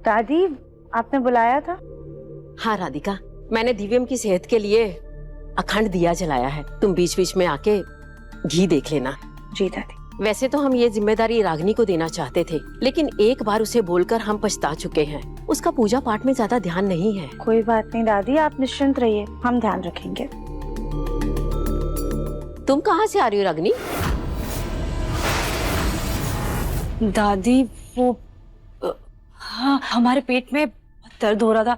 दादी, आपने बुलाया था? हाँ राधिका, मैंने दिव्यम की सेहत के लिए अखंड दिया जलाया है। तुम बीच बीच में आके घी देख लेना। जी दादी। वैसे तो हम ये जिम्मेदारी रागिनी को देना चाहते थे, लेकिन एक बार उसे बोलकर हम पछता चुके हैं। उसका पूजा पाठ में ज्यादा ध्यान नहीं है। कोई बात नहीं दादी, आप निश्चिंत रहिए, हम ध्यान रखेंगे। तुम कहाँ से आ रही हो रागिनी? दादी वो हाँ, हमारे पेट में दर्द हो रहा था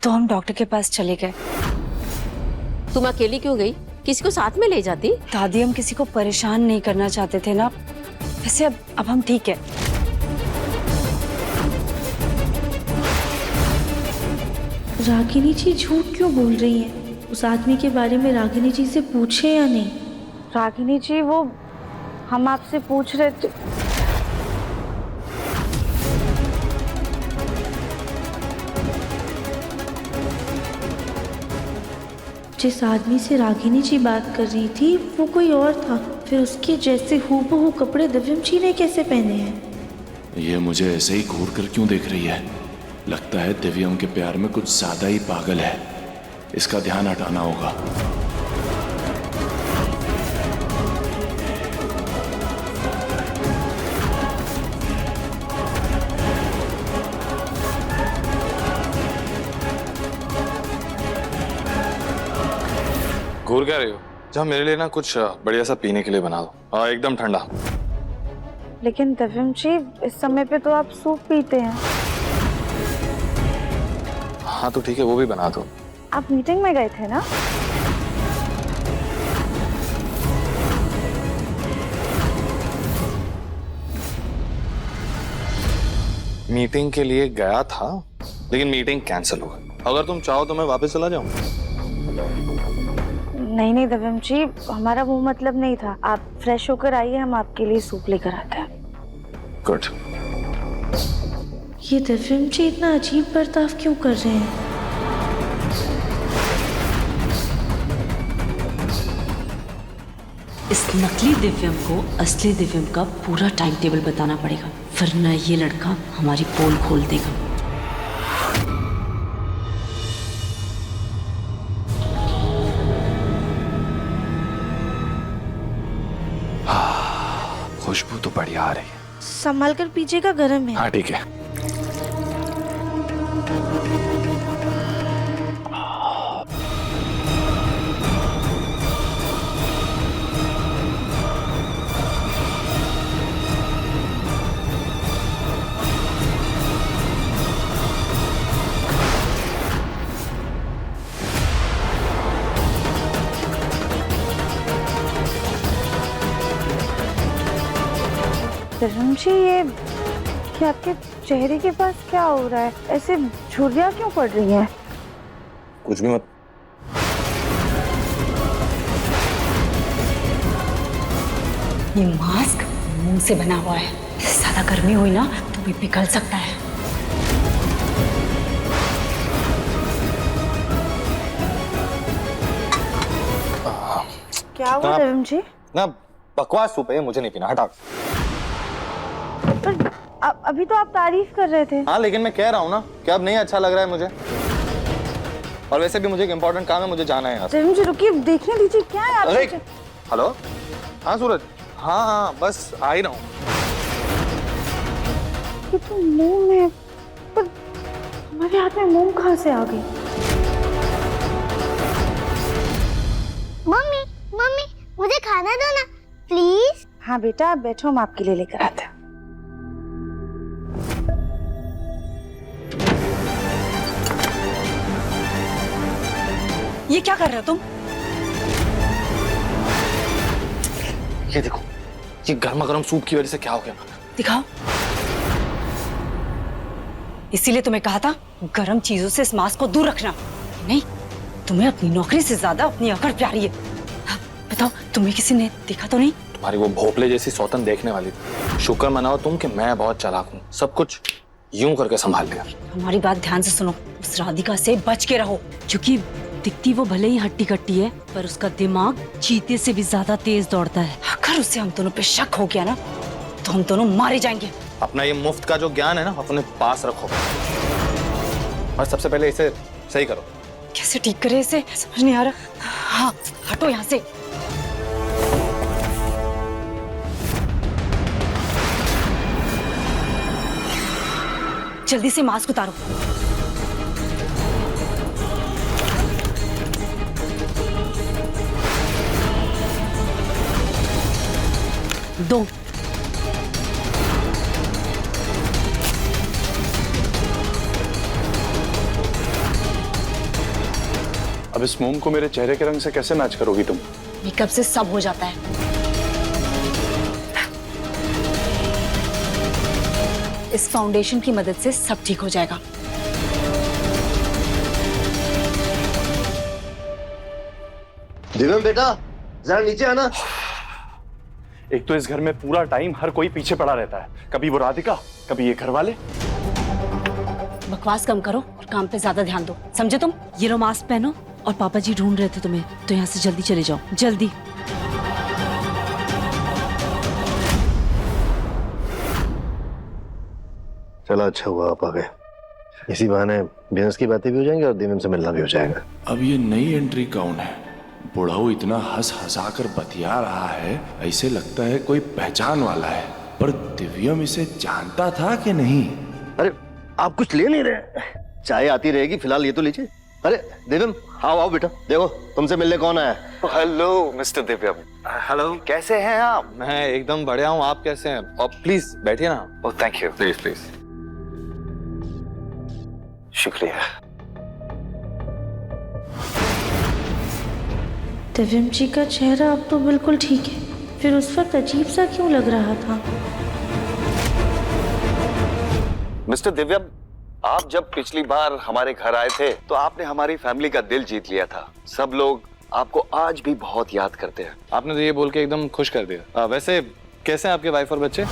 तो हम डॉक्टर के पास चले गए। तुम अकेली क्यों गई? किसी को साथ में ले जाती। दादी, हम किसी को परेशान नहीं करना चाहते थे ना। वैसे अब हम ठीक है। रागिनी जी झूठ क्यों बोल रही हैं? उस आदमी के बारे में रागिनी जी से पूछे या नहीं? रागिनी जी, वो हम आपसे पूछ रहे थे। जिस आदमी से रागिनी जी बात कर रही थी वो कोई और था, फिर उसके जैसे हूबहू कपड़े दिव्यम जी ने कैसे पहने हैं? ये मुझे ऐसे ही घूर कर क्यों देख रही है? लगता है दिव्यम के प्यार में कुछ ज्यादा ही पागल है। इसका ध्यान हटाना होगा। घूर क्या रही हो? जहाँ मेरे लिए ना कुछ बढ़िया सा पीने के लिए बना दो। हाँ, एकदम ठंडा। लेकिन दिव्यम जी, इस समय पे तो आप सूप पीते हैं। हाँ तो ठीक है, वो भी बना दो। आप मीटिंग में गए थे ना? मीटिंग के लिए गया था, लेकिन मीटिंग कैंसिल हो गई। अगर तुम चाहो तो मैं वापस चला जाऊँ। नहीं नहीं दिव्यम जी, हमारा वो मतलब नहीं था। आप फ्रेश होकर आइए, हम आपके लिए सूप लेकर आते हैं। गुड। ये दिव्यम जी इतना अजीब बर्ताव क्यों कर रहे हैं? इस नकली दिव्यम को असली दिव्यम का पूरा टाइम टेबल बताना पड़ेगा, वरना ये लड़का हमारी पोल खोल देगा। खुशबू तो बढ़िया आ रही है। संभाल कर पीजिएगा, गर्म है। हाँ ठीक है। दिव्यम जी, ये आपके चेहरे के पास क्या हो रहा है? ऐसे झुर्रियाँ क्यों पड़ रही हैं? कुछ भी मत। ये मास्क मुंह से बना हुआ है। ज्यादा गर्मी हुई ना तो भी पिघल सकता है। क्या हुआ दिव्यम जी? ना बकवास सूप है, मुझे नहीं पीना। हटा। पर अभी तो आप तारीफ कर रहे थे। हाँ लेकिन मैं कह रहा हूँ ना कि अब नहीं अच्छा लग रहा है मुझे। और वैसे भी मुझे एक इम्पोर्टेंट काम है, मुझे जाना है यहाँ से। दिव्यम जी रुकिए, देखने दीजिए क्या है अरे आपके। हेलो। हाँ सूरज। हाँ हाँ बस आ ही रहा हूँ। ये तो मोम है, पर हमारे हाथ में मोम कहाँ से आ गई? मम्मी मम्मी, मुझे खाना दो ना प्लीज। हाँ बेटा, आप बैठो, हम आपके लिए लेकर आते हैं। ये क्या कर रहे हो तुम? ये देखो, ये गर्मा गर्म सूप की वजह से क्या हो गया। दिखाओ। इसीलिए तुम्हें कहा था गर्म चीजों से इस मास्क को दूर रखना। नहीं, तुम्हें अपनी नौकरी से ज्यादा अपनी अकड़ प्यारी है। बताओ, तुम्हें किसी ने देखा तो नहीं? तुम्हारी वो भोपले जैसी सौतन देखने वाली थी। शुक्र मनाओ तुम कि मैं बहुत चालाक हूँ, सब कुछ यूं करके संभाल लिया। हमारी बात ध्यान से सुनो, उस राधिका से बच के रहो, क्योंकि दिखती वो भले ही हट्टी कट्टी है, पर उसका दिमाग चीते से भी ज्यादा तेज दौड़ता है। अगर उसे हम दोनों पे शक हो गया ना, तो हम दोनों मारे जाएंगे। अपना ये मुफ्त का जो ज्ञान है ना अपने पास रखो और सबसे पहले इसे सही करो। कैसे ठीक करे इसे, समझ नहीं आ रहा। हाँ, हटो यहाँ से। जल्दी से मास्क उतारो। दो। अब इस मोम को मेरे चेहरे के रंग से कैसे मैच करोगी तुम? मेकअप से सब हो जाता है। इस फाउंडेशन की मदद से सब ठीक हो जाएगा। दिव्यम बेटा, जरा नीचे आना। एक तो इस घर में पूरा टाइम हर कोई पीछे पड़ा रहता है, कभी वो राधिका, कभी ये घर वाले। बकवास कम करो और काम पे ज्यादा ध्यान दो, समझे तुम? ये लो मास्क पहनो, और पापा जी ढूंढ रहे थे तुम्हें, तो यहाँ से जल्दी चले जाओ, जल्दी। चलो अच्छा हुआ आप आ गए, इसी बहाने बिजनेस की बातें भी हो जाएंगी और दिव्यम से मिलना भी हो जाएगा। अब ये नई एंट्री कौन है? बुढ़ाऊ इतना हंस हंसा कर बतिया रहा है, ऐसे लगता है कोई पहचान वाला है, पर दिव्यम इसे जानता था कि नहीं? अरे आप कुछ ले नहीं रहे? चाय आती रहेगी, फिलहाल ये तो लीजिए। अरे दिव्यम आओ आओ बेटा, देखो तुमसे मिलने कौन आया। हेलो मिस्टर दिव्यम। हेलो, कैसे हैं आप? मैं एकदम बढ़िया हूँ, आप कैसे हैं? और प्लीज बैठिए ना। Oh thank you. Please please. शुक्रिया। दिव्यम जी का चेहरा अब तो बिल्कुल ठीक है, फिर उस वक्त अजीब सा क्यों लग रहा था? मिस्टर दिव्यम, आप जब पिछली बार हमारे घर आए थे तो आपने हमारी फैमिली का दिल जीत लिया था। सब लोग आपको आज भी बहुत याद करते हैं। आपने तो ये बोल के एकदम खुश कर दिया। वैसे कैसे हैं आपके वाइफ और बच्चे?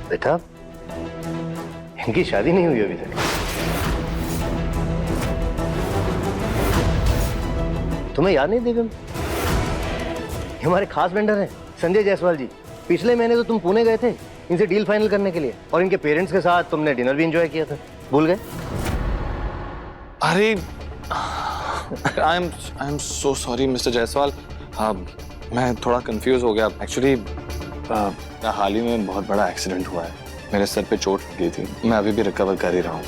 बेटा इनकी शादी नहीं हुई अभी तक। तुम्हें याद नहीं दिव्यम, ये हमारे खास वेंडर हैं संजय जायसवाल जी। पिछले महीने तो तुम पुणे गए थे इनसे डील फाइनल करने के लिए, और इनके पेरेंट्स के साथ तुमने डिनर भी एंजॉय किया था, भूल गए? अरे I am so sorry mister Jaiswal. हाँ, मैं थोड़ा कंफ्यूज हो गया। एक्चुअली हाल ही में बहुत बड़ा एक्सीडेंट हुआ है, मेरे सर पे चोट लगी थी, मैं अभी भी रिकवर कर ही रहा हूँ।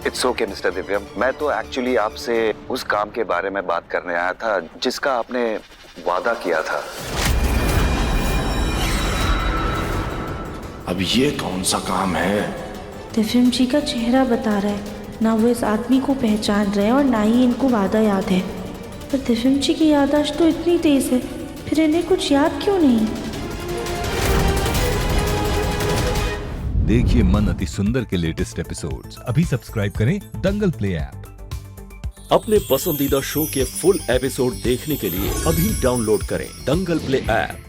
इट्स ओके मिस्टर दिव्यम, मैं तो एक्चुअली आपसे उस काम के बारे में बात करने आया था जिसका आपने वादा किया था। अब ये कौन सा काम है? दिव्यम जी का चेहरा बता रहा है, ना वो इस आदमी को पहचान रहे हैं और ना ही इनको वादा याद है। पर दिव्यम जी की याददाश्त तो इतनी तेज है, फिर इन्हें कुछ याद क्यों नहीं? देखिए मन अति सुंदर के लेटेस्ट एपिसोड्स अभी सब्सक्राइब करें दंगल प्ले ऐप। अपने पसंदीदा शो के फुल एपिसोड देखने के लिए अभी डाउनलोड करें दंगल प्ले ऐप।